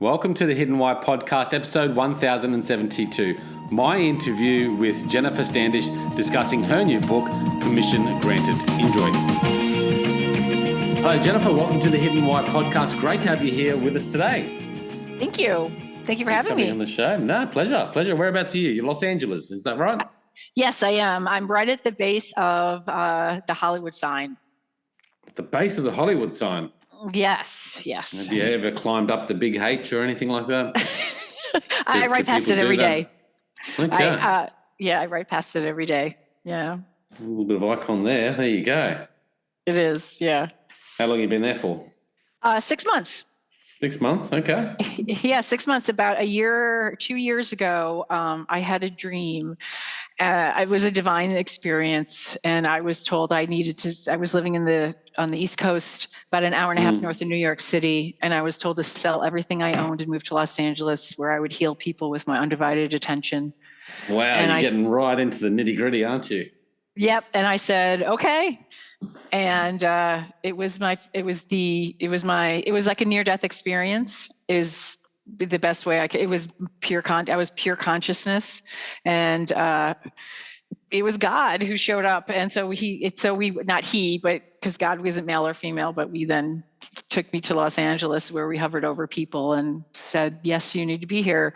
Welcome to the Hidden Why podcast, episode 1072. My interview with Jennifer Standish discussing her new book, Permission Granted. Enjoy. Hello, Jennifer. Welcome to the Hidden Why podcast. Great to have you here with us today. Thank you. Thank you for having me on the show. No, pleasure. Whereabouts are you? You're Los Angeles. Is that right? Yes, I am. I'm right at the base of the Hollywood sign. The base of the Hollywood sign? Yes. Have you ever climbed up the big H or anything like that? I ride past it every day. Okay. I ride past it every day. Yeah. A little bit of icon there. There you go. It is, yeah. How long have you been there for? 6 months. 6 months, okay. Yeah, 6 months. About 2 years ago, I had a dream. It was a divine experience, and I was told I was living on the East Coast, about an hour and a half north of New York City, and I was told to sell everything I owned and move to Los Angeles, where I would heal people with my undivided attention. Wow, and you're getting right into the nitty gritty, aren't you? Yep, and I said, okay. And it was like a near-death experience. Is the best way I could. It was I was pure consciousness, and it was God who showed up. And so because God wasn't male or female, but we then took me to Los Angeles, where we hovered over people and said, "Yes, you need to be here."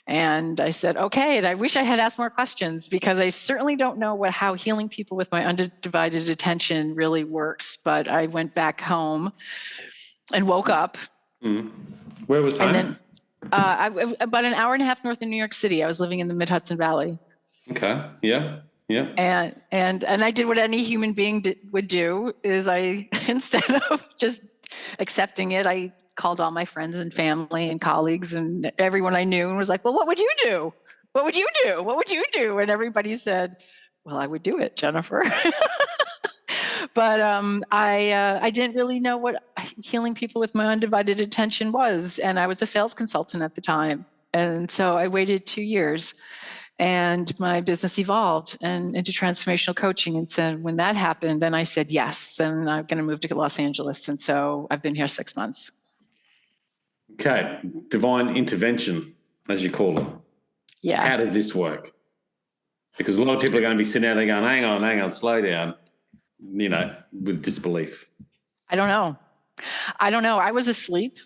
And I said, okay. And I wish I had asked more questions, because I certainly don't know how healing people with my undivided attention really works. But I went back home and woke up. Where was home? And then about an hour and a half north of New York City. I was living in the Mid-Hudson Valley. Okay. Yeah. And I did what any human being would do, is I, instead of just accepting it, I called all my friends and family and colleagues and everyone I knew and was like, well, what would you do? What would you do? What would you do? And everybody said, well, I would do it, Jennifer. But I didn't really know what healing people with my undivided attention was. And I was a sales consultant at the time. And so I waited 2 years, and my business evolved into transformational coaching. And so when that happened, then I said, yes, then I'm going to move to Los Angeles. And so I've been here 6 months. Okay. Divine intervention, as you call it. Yeah. How does this work? Because a lot of people are going to be sitting out there going, hang on, slow down, with disbelief. I don't know. I was asleep.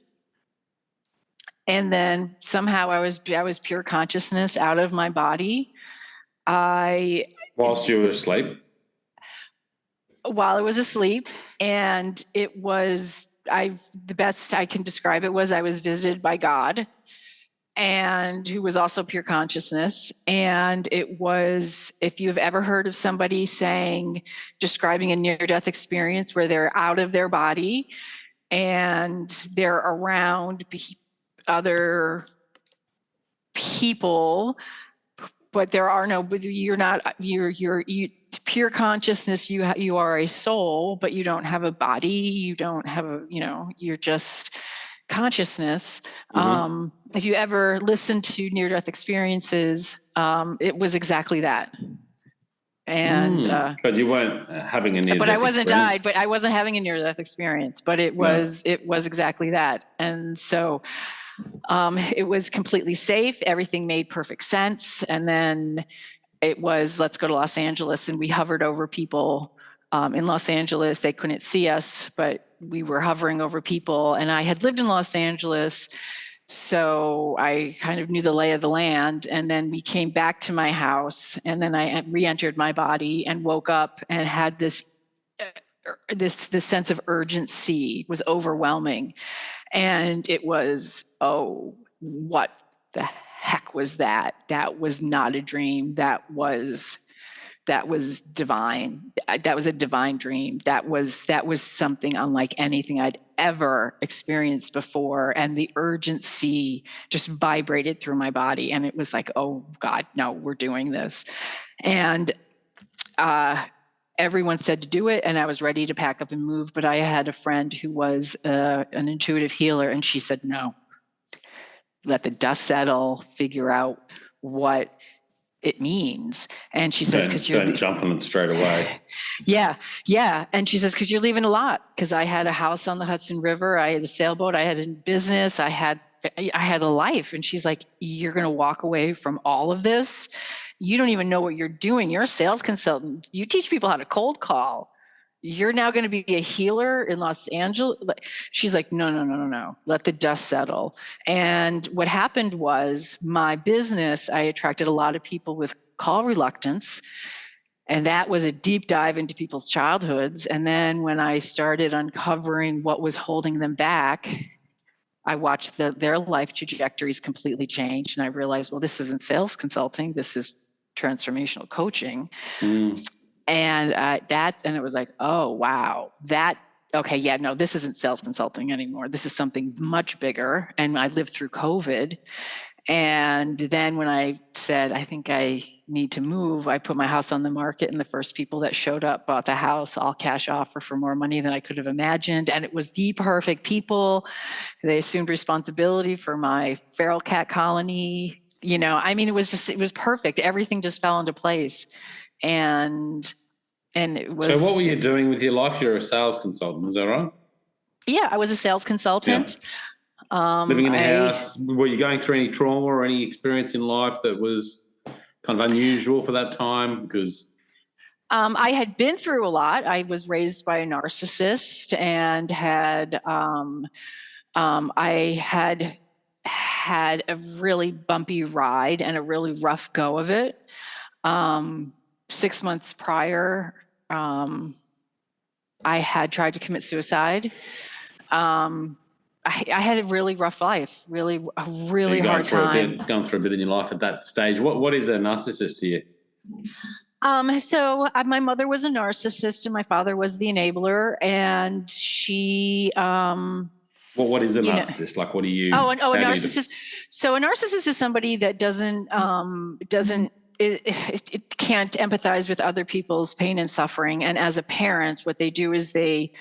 And then somehow I was pure consciousness out of my body. Whilst you were asleep? While I was asleep. And it was, the best I can describe it was, I was visited by God, and who was also pure consciousness. And it was, if you've ever heard of somebody describing a near-death experience where they're out of their body and they're around other people, but you're pure consciousness. You are a soul, but you don't have a body. You don't have you're just consciousness. If you ever listen to near-death experiences, it was exactly that. And but you weren't having a near-death but I wasn't experience. died, but I wasn't having a near-death experience, but it was exactly that. And so it was completely safe. Everything made perfect sense. And then it was, let's go to Los Angeles. And we hovered over people in Los Angeles. They couldn't see us, but we were hovering over people. And I had lived in Los Angeles, so I kind of knew the lay of the land. And then we came back to my house, and then I re-entered my body and woke up and had this sense of urgency. Was overwhelming. And it was, oh, what the heck was that? That was not a dream. That was divine. That was a divine dream. That was something unlike anything I'd ever experienced before. And the urgency just vibrated through my body. And it was like, oh God, no, we're doing this. And everyone said to do it, and I was ready to pack up and move. But I had a friend who was an intuitive healer, and she said, no, let the dust settle, figure out what it means. And she says, because don't jump on it straight away. Yeah. And she says, because you're leaving a lot. Because I had a house on the Hudson River, I had a sailboat, I had a business, I had I had a life. And she's like, you're going to walk away from all of this. You don't even know what you're doing. You're a sales consultant. You teach people how to cold call. You're now going to be a healer in Los Angeles. She's like, no. Let the dust settle. And what happened was my business, I attracted a lot of people with call reluctance. And that was a deep dive into people's childhoods. And then when I started uncovering what was holding them back, I watched their life trajectories completely change. And I realized, well, this isn't sales consulting. This is transformational coaching. And and it was like, oh, wow, this isn't sales consulting anymore. This is something much bigger. And I lived through COVID. And then when I said, I think I need to move, I put my house on the market, and the first people that showed up bought the house, all cash offer for more money than I could have imagined. And it was the perfect people. They assumed responsibility for my feral cat colony. It was perfect. Everything just fell into place. And it was. So what were you doing with your life? You're a sales consultant, is that right? Yeah, I was a sales consultant. Yeah. Living in a house. Were you going through any trauma or any experience in life that was kind of unusual for that time? Because I had been through a lot. I was raised by a narcissist and I had a really bumpy ride and a really rough go of it. 6 months prior, I had tried to commit suicide. I had a really rough life, really hard time. Going through a bit in your life at that stage. What is a narcissist to you? So my mother was a narcissist and my father was the enabler, and she. What is a narcissist? Like, what do you? A narcissist. So a narcissist is somebody that doesn't it can't empathize with other people's pain and suffering. And as a parent, what they do is they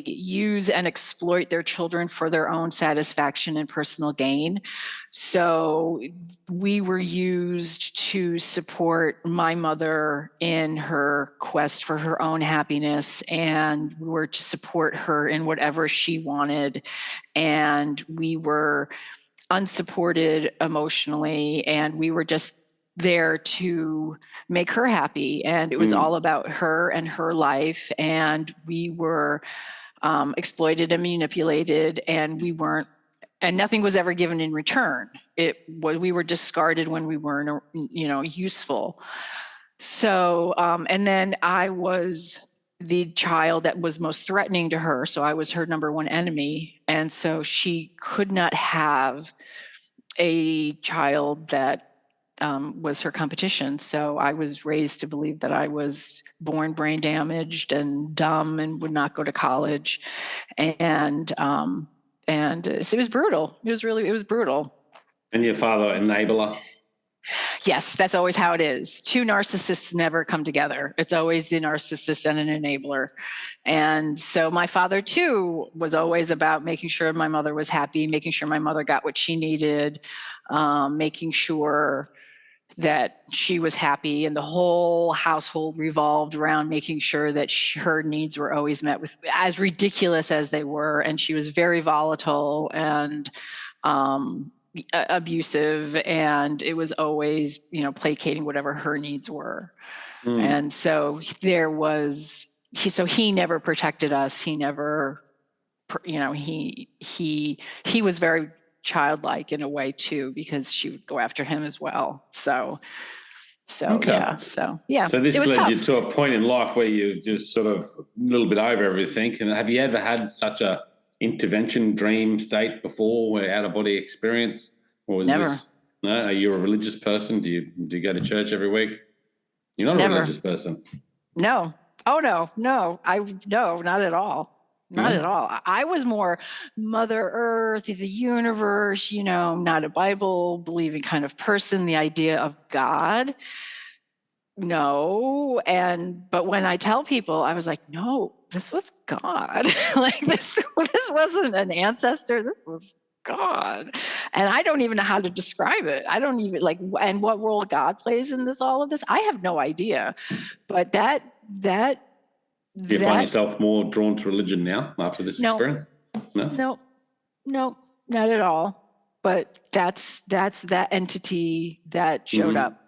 use and exploit their children for their own satisfaction and personal gain. So we were used to support my mother in her quest for her own happiness, and we were to support her in whatever she wanted. And we were unsupported emotionally, and we were just there to make her happy. And it was all about her and her life. And we were exploited and manipulated, and nothing was ever given in return. We were discarded when we weren't, useful. So, and then I was the child that was most threatening to her. So I was her number one enemy. And so she could not have a child that was her competition. So I was raised to believe that I was born brain damaged and dumb and would not go to college. And so it was brutal. It was brutal. And your father, enabler? Yes, that's always how it is. Two narcissists never come together. It's always the narcissist and an enabler. And so my father, too, was always about making sure my mother was happy, making sure my mother got what she needed, making sure that she was happy, and the whole household revolved around making sure that her needs were always met, with as ridiculous as they were. And she was very volatile and abusive, and it was always, placating whatever her needs were. And so he never protected us. He never, he was very childlike in a way too, because she would go after him as well. So this led you to a point in life where you just sort of a little bit over everything. And have you ever had such a intervention dream state before, where out of body experience, or was never. This? No, are you a religious person? Do you go to church every week? You're not never. A religious person. No. Oh no, not at all. Not at all. I was more Mother Earth, the universe, not a Bible believing kind of person. The idea of God, no. But when I tell people, I was like, no, this was God. Like this wasn't an ancestor. This was God. And I don't even know how to describe it. I don't even and what role God plays in all of this. I have no idea. But that. Do you find yourself more drawn to religion now after this experience? No. not at all. But that's that entity that showed Mhm. up.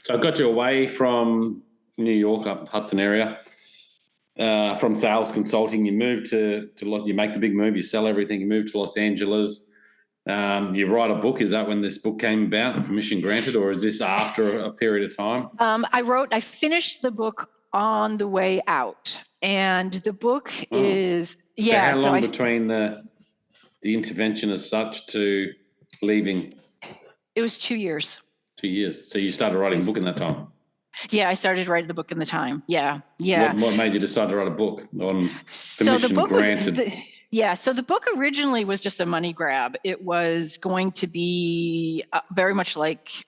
So I got you away from New York, up Hudson area, from sales consulting. You moved you make the big move, you sell everything, you move to Los Angeles. You write a book. Is that when this book came about, Permission Granted, or is this after a period of time? I finished the book on the way out, and the book is So how long between the intervention as such to leaving? It was 2 years. 2 years. So you started writing a book in that time. Yeah, I started writing the book in the time. Yeah. What made you decide to write a book on So the Permission book Granted? so the book originally was just a money grab. It was going to be very much like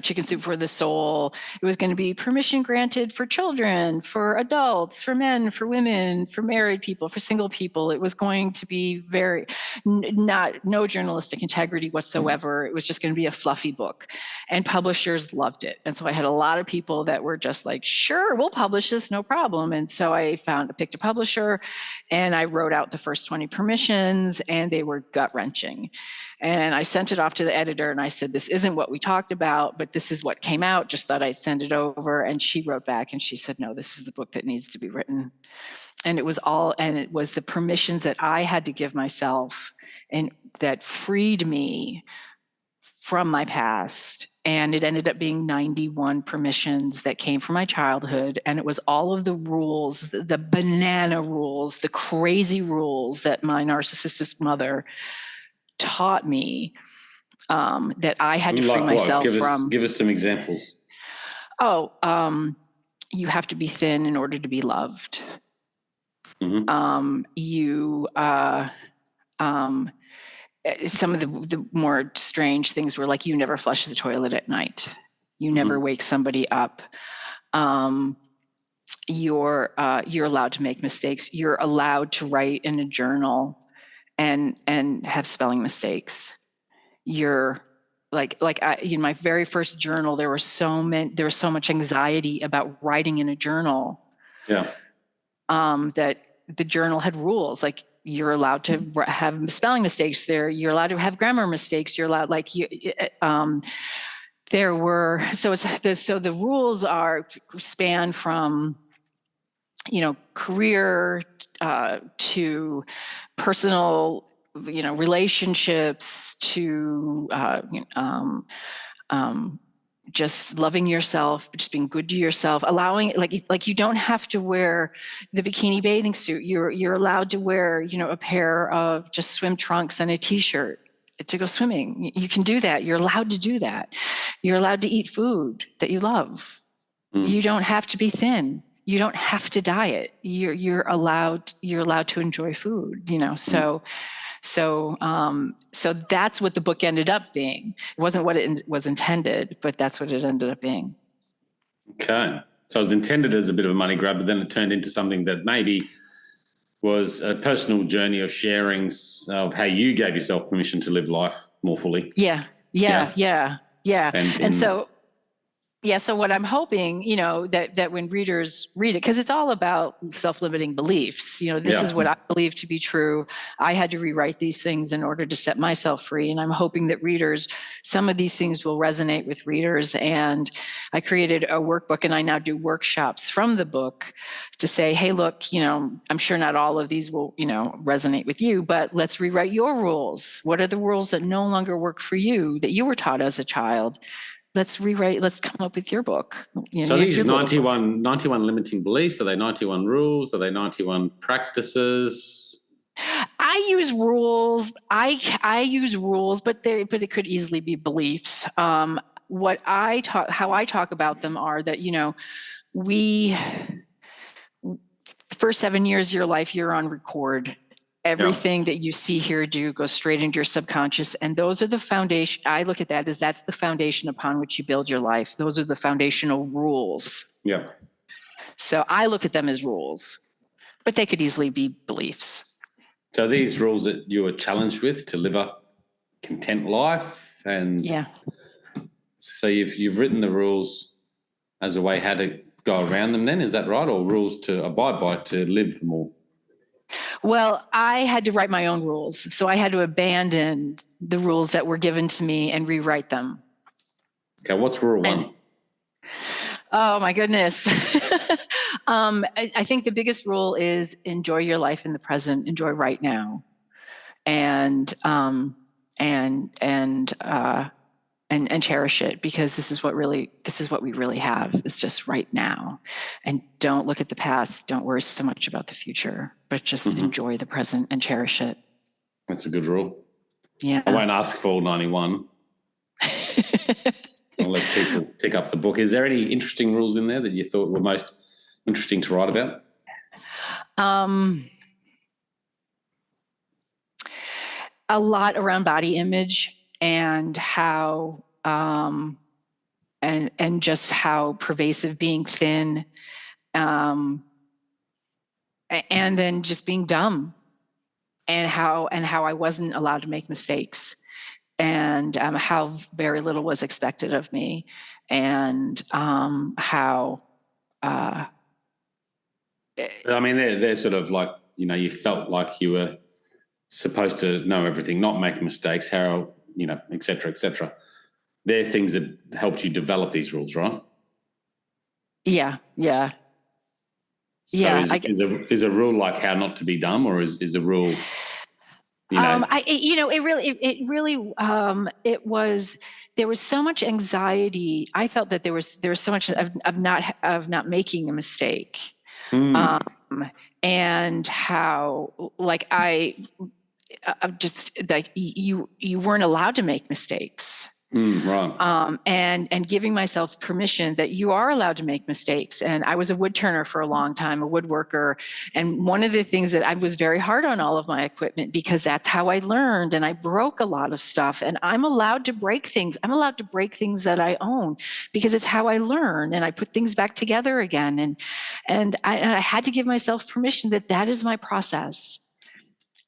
Chicken Soup for the Soul. It was going to be permission granted for children, for adults, for men, for women, for married people, for single people. It was going to be no journalistic integrity whatsoever. It was just going to be a fluffy book, and publishers loved it. And so I had a lot of people that were just like, sure, we'll publish this, no problem. And so I picked a publisher, and I wrote out the first 20 permissions, and they were gut-wrenching. And I sent it off to the editor, and I said, this isn't what we talked about, but this is what came out. Just thought I'd send it over. And she wrote back and she said, no, this is the book that needs to be written. And it was the permissions that I had to give myself and that freed me from my past. And it ended up being 91 permissions that came from my childhood. And it was all of the rules, the banana rules, the crazy rules that my narcissistic mother taught me, that I had to free myself from. Give us some examples. You have to be thin in order to be loved. Mm-hmm. Some of the more strange things were like, you never flush the toilet at night. You never wake somebody up. You're allowed to make mistakes. You're allowed to write in a journal and have spelling mistakes. You're my very first journal, there was so much anxiety about writing in a journal. Yeah. That the journal had rules, like you're allowed to have spelling mistakes there. You're allowed to have grammar mistakes. You're allowed, there were, so the rules span from, career, to personal, relationships, to just loving yourself, just being good to yourself, allowing, like you don't have to wear the bikini bathing suit. You're allowed to wear, a pair of just swim trunks and a t-shirt to go swimming. You can do that. You're allowed to do that. You're allowed to eat food that you love. You don't have to be thin. You don't have to diet. You're allowed to enjoy food, So that's what the book ended up being. It wasn't what it was intended, but that's what it ended up being. Okay. So it was intended as a bit of a money grab, but then it turned into something that maybe was a personal journey of sharing of how you gave yourself permission to live life more fully. Yeah. So what I'm hoping, that when readers read it, because it's all about self-limiting beliefs, this is what I believe to be true. I had to rewrite these things in order to set myself free. And I'm hoping that some of these things will resonate with readers. And I created a workbook, and I now do workshops from the book to say, hey, look, I'm sure not all of these will, resonate with you, but let's rewrite your rules. What are the rules that no longer work for you, that you were taught as a child? Let's come up with your book. So these 91 limiting beliefs, are they 91 rules? Are they 91 practices? I use rules. I use rules, but it could easily be beliefs. How I talk about them are that, first 7 years of your life, you're on record. Everything that you see, hear, do goes straight into your subconscious. And those are the foundation. I look at that as that's the foundation upon which you build your life. Those are the foundational rules. Yeah. So I look at them as rules, but they could easily be beliefs. So these rules that you were challenged with to live a content life, and so you've written the rules as a way how to go around them then, is that right? Or rules to abide by to live more? Well, I had to write my own rules. So I had to abandon the rules that were given to me and rewrite them. Okay, what's rule one? Oh my goodness. I think the biggest rule is enjoy your life in the present, enjoy right now. And cherish it, because this is what we really have, is just right now. And don't look at the past, don't worry so much about the future, but just enjoy the present and cherish it. That's a good rule. Yeah. I won't ask for all 91. I'll let people pick up the book. Is there any interesting rules in there that you thought were most interesting to write about? A lot around body image and how and just how pervasive being thin, and then just being dumb, and how I wasn't allowed to make mistakes, and how very little was expected of me, and how. I mean, they're sort of like, you felt like you were supposed to know everything, not make mistakes, how, et cetera, et cetera. They're things that helped you develop these rules, right? Yeah. So Yeah. is a rule like how not to be dumb, or is a rule, there was so much anxiety. I felt that there was so much of not making a mistake. And how, like, just like you weren't allowed to make mistakes. Right. And giving myself permission that you are allowed to make mistakes. And I was a wood turner for a long time, a woodworker. And one of the things that I was very hard on all of my equipment, because that's how I learned. And I broke a lot of stuff, and I'm allowed to break things. I'm allowed to break things that I own, because it's how I learn, and I put things back together again. And I had to give myself permission that is my process,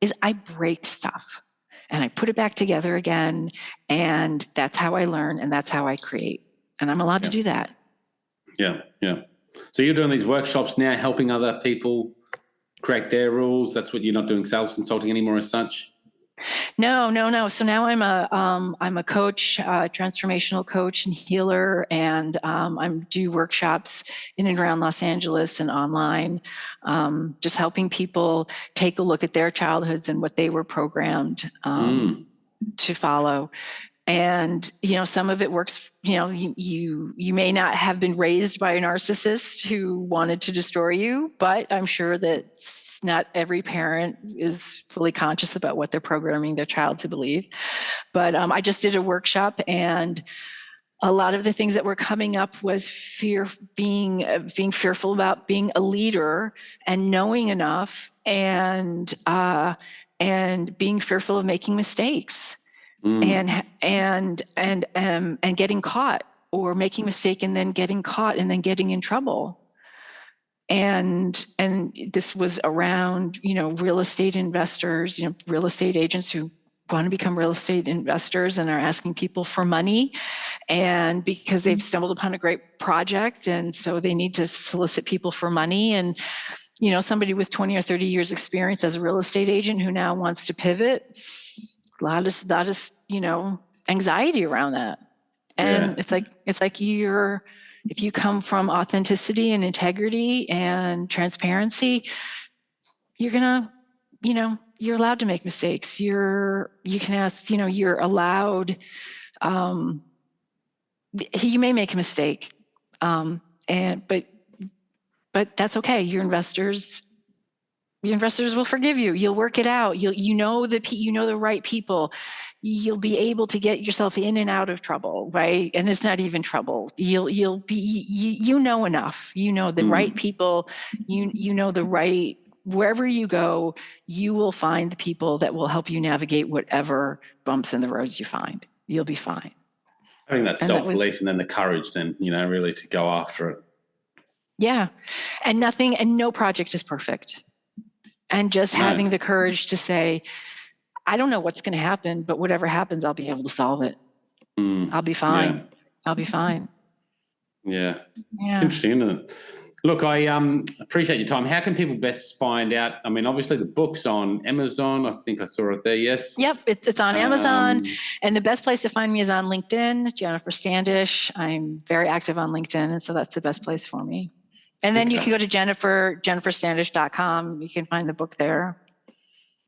is I break stuff and I put it back together again. And that's how I learn, and that's how I create. And I'm allowed to do that. Yeah. So you're doing these workshops now, helping other people create their rules. That's what you're not doing sales consulting anymore as such? No. So now I'm a coach, transformational coach and healer, and I do workshops in and around Los Angeles and online, just helping people take a look at their childhoods and what they were programmed to follow. And, some of it works, you may not have been raised by a narcissist who wanted to destroy you, but I'm sure that not every parent is fully conscious about what they're programming their child to believe. But I just did a workshop, and a lot of the things that were coming up was being fearful about being a leader and knowing enough, and being fearful of making mistakes. And getting caught, or making a mistake and then getting caught and then getting in trouble. And this was around, real estate investors, real estate agents who want to become real estate investors and are asking people for money, and because they've stumbled upon a great project, and so they need to solicit people for money. And somebody with 20 or 30 years experience as a real estate agent who now wants to pivot, a lot of anxiety around that. And it's like if you come from authenticity and integrity and transparency, you're gonna, you're allowed to make mistakes. You can ask, you're allowed, you may make a mistake, but that's okay. Your investors will forgive you. You'll work it out. You know the right people. You'll be able to get yourself in and out of trouble, right? And it's not even trouble. You'll be enough. You know the right people. You know the right, wherever you go, you will find the people that will help you navigate whatever bumps in the roads you find. You'll be fine. Having that self-belief and then the courage, then really to go after it. Yeah, and no project is perfect. And just having the courage to say, I don't know what's going to happen, but whatever happens, I'll be able to solve it. I'll be fine. Yeah. I'll be fine. Yeah. It's interesting, isn't it? Look, I appreciate your time. How can people best find out? I mean, obviously the book's on Amazon. I think I saw it there, yes? Yep, it's on Amazon. And the best place to find me is on LinkedIn, Jennifer Standish. I'm very active on LinkedIn, and so that's the best place for me. And then you can go to jennifirstandish.com. You can find the book there.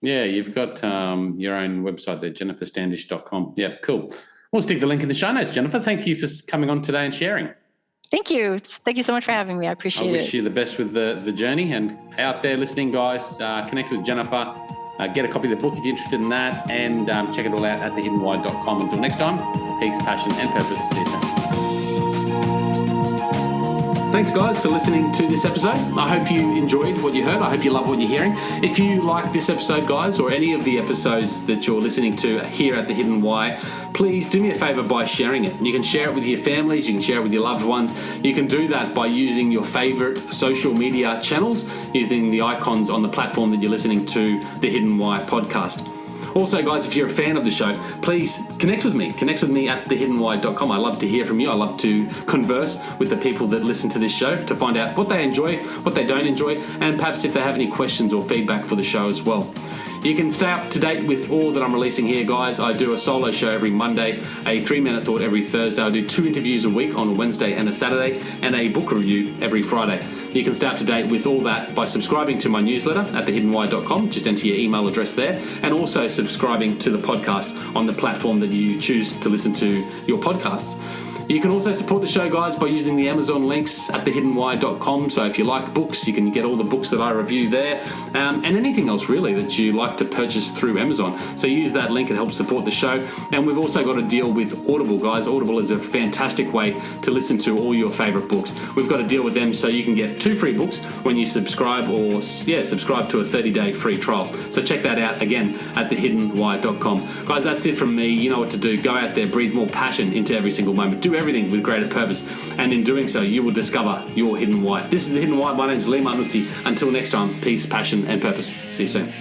Yeah, you've got your own website there, jennifirstandish.com. Yeah, cool. We'll stick the link in the show notes, Jennifer. Thank you for coming on today and sharing. Thank you. Thank you so much for having me. I appreciate it. I wish you the best with the journey. And out there listening, guys, connect with Jennifer. Get a copy of the book if you're interested in that. And check it all out at thehiddenwhy.com. Until next time, peace, passion, and purpose. See you soon. Thanks, guys, for listening to this episode. I hope you enjoyed what you heard. I hope you love what you're hearing. If you like this episode, guys, or any of the episodes that you're listening to here at The Hidden Why, please do me a favor by sharing it. You can share it with your families. You can share it with your loved ones. You can do that by using your favorite social media channels, using the icons on the platform that you're listening to The Hidden Why podcast. Also, guys, if you're a fan of the show, please connect with me. Connect with me at thehiddenwhy.com. I love to hear from you. I love to converse with the people that listen to this show to find out what they enjoy, what they don't enjoy, and perhaps if they have any questions or feedback for the show as well. You can stay up to date with all that I'm releasing here, guys. I do a solo show every Monday, a 3-minute thought every Thursday. I do 2 interviews a week on a Wednesday and a Saturday, and a book review every Friday. You can stay up to date with all that by subscribing to my newsletter at thehiddenwhy.com. Just enter your email address there, and also subscribing to the podcast on the platform that you choose to listen to your podcasts. You can also support the show, guys, by using the Amazon links at thehiddenwhy.com. So if you like books, you can get all the books that I review there, and anything else really that you like to purchase through Amazon. So use that link, it helps support the show. And we've also got a deal with Audible, guys. Audible is a fantastic way to listen to all your favorite books. We've got a deal with them so you can get 2 free books when you subscribe subscribe to a 30-day free trial. So check that out again at thehiddenwhy.com. Guys, that's it from me. You know what to do. Go out there, breathe more passion into every single moment. Do everything with greater purpose, and in doing so you will discover your hidden why. This is The Hidden Why. My name is Lee Martinuzzi. Until next time, peace, passion, and purpose. See you soon.